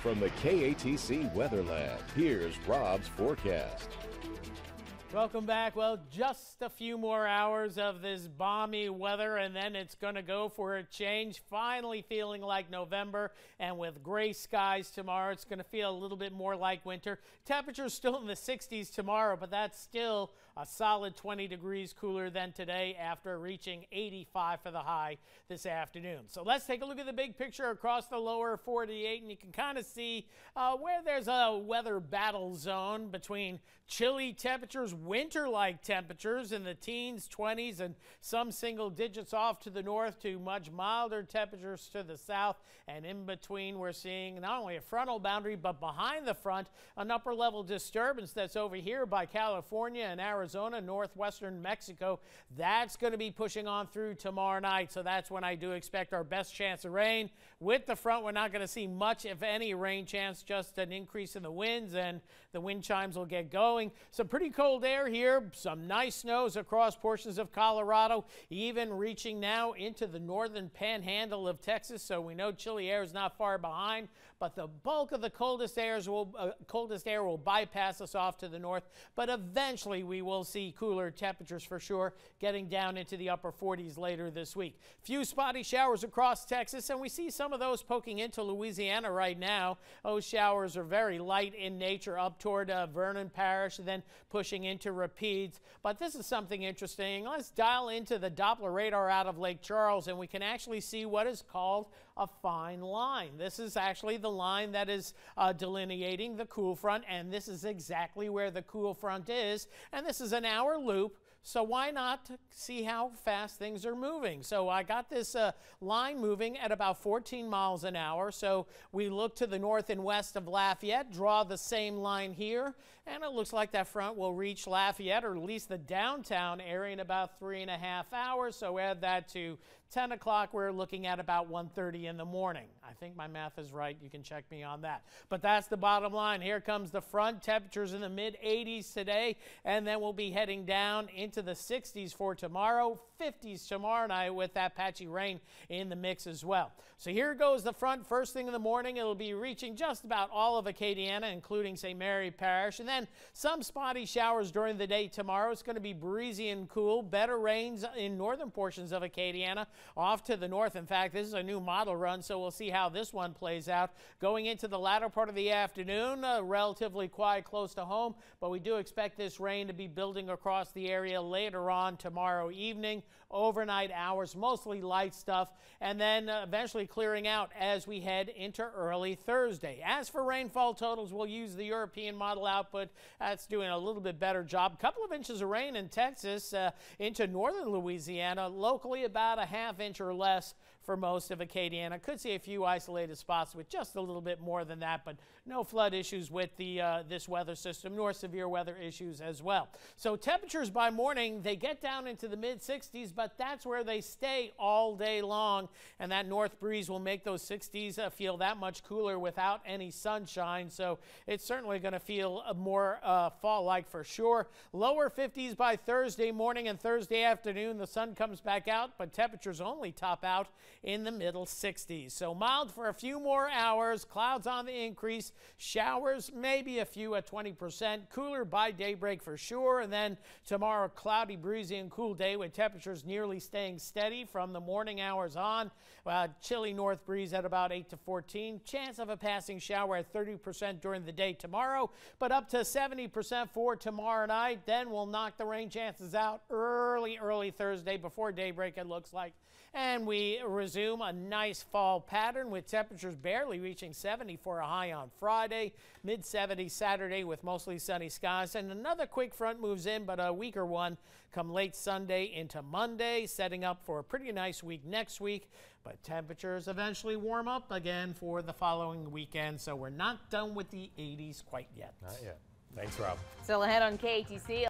From the KATC Weather Lab, here's Rob's forecast. Welcome back. Well, just a few more hours of this balmy weather, and then it's going to go for a change. Finally feeling like November, and with gray skies tomorrow, it's going to feel a little bit more like winter. Temperatures still in the 60s tomorrow, but that's still a solid 20 degrees cooler than today after reaching 85 for the high this afternoon. So let's take a look at the big picture across the lower 48, and you can kind of see where there's a weather battle zone between chilly temperatures, winter-like temperatures in the teens, 20s, and some single digits off to the north to much milder temperatures to the south. And in between, we're seeing not only a frontal boundary, but behind the front, an upper-level disturbance that's over here by California and Arizona, northwestern Mexico. That's going to be pushing on through tomorrow night, so that's when I do expect our best chance of rain. With the front, we're not going to see much, if any, rain chance, just an increase in the winds, and the wind chimes will get going. Some pretty cold air here, some nice snows across portions of Colorado, even reaching now into the northern panhandle of Texas, so we know chilly air is not far behind, but the bulk of the coldest air will bypass us off to the north, but eventually we will see cooler temperatures for sure, getting down into the upper 40s later this week. Few spotty showers across Texas, and we see some of those poking into Louisiana right now. Those showers are very light in nature up toward Vernon Parish, and then pushing into Rapides. But this is something interesting. Let's dial into the Doppler radar out of Lake Charles, and we can actually see what is called a fine line. This is actually the line that is delineating the cool front, and this is exactly where the cool front is. And this is an hour loop, so why not see how fast things are moving? So I got this line moving at about 14 miles an hour. So we look to the north and west of Lafayette, draw the same line here, and it looks like that front will reach Lafayette, or at least the downtown area, in about 3.5 hours. So add that to 10 o'clock, we're looking at about 1:30 in the morning. I think my math is right. You can check me on that. But that's the bottom line. Here comes the front. Temperatures in the mid-80s today, and then we'll be heading down into the 60s for tomorrow, 50s tomorrow night with that patchy rain in the mix as well. So here goes the front. First thing in the morning, it'll be reaching just about all of Acadiana, including St. Mary Parish, and then some spotty showers during the day tomorrow. It's going to be breezy and cool. Better rains in northern portions of Acadiana, off to the north. In fact, this is a new model run, so we'll see how this one plays out. Going into the latter part of the afternoon, relatively quiet close to home, but we do expect this rain to be building across the area later on tomorrow evening. Overnight hours, mostly light stuff, and then eventually clearing out as we head into early Thursday. As for rainfall totals, we'll use the European model output. That's doing a little bit better job. A couple of inches of rain in Texas into northern Louisiana, locally about a half inch or less for most of Acadiana. Could see a few isolated spots with just a little bit more than that, but no flood issues with the this weather system, nor severe weather issues as well. So temperatures by morning, they get down into the mid-60s, but that's where they stay all day long, and that north breeze will make those 60s feel that much cooler without any sunshine. So it's certainly going to feel more fall-like for sure. Lower 50s by Thursday morning and Thursday afternoon. The sun comes back out, but temperatures only top out in the middle 60s. So mild for a few more hours, clouds on the increase, showers, maybe a few at 20%, cooler by daybreak for sure, and then tomorrow cloudy, breezy, and cool day with temperatures nearly staying steady from the morning hours on. Chilly north breeze at about 8 to 14, chance of a passing shower at 30% during the day tomorrow, but up to 70% for tomorrow night. Then we'll knock the rain chances out early Thursday before daybreak, it looks like. And we resume a nice fall pattern with temperatures barely reaching 70 for a high on Friday, mid-70s Saturday with mostly sunny skies. And another quick front moves in, but a weaker one come late Sunday into Monday, setting up for a pretty nice week next week. But temperatures eventually warm up again for the following weekend, so we're not done with the 80s quite yet. Not yet. Thanks, Rob. Still ahead on KATC.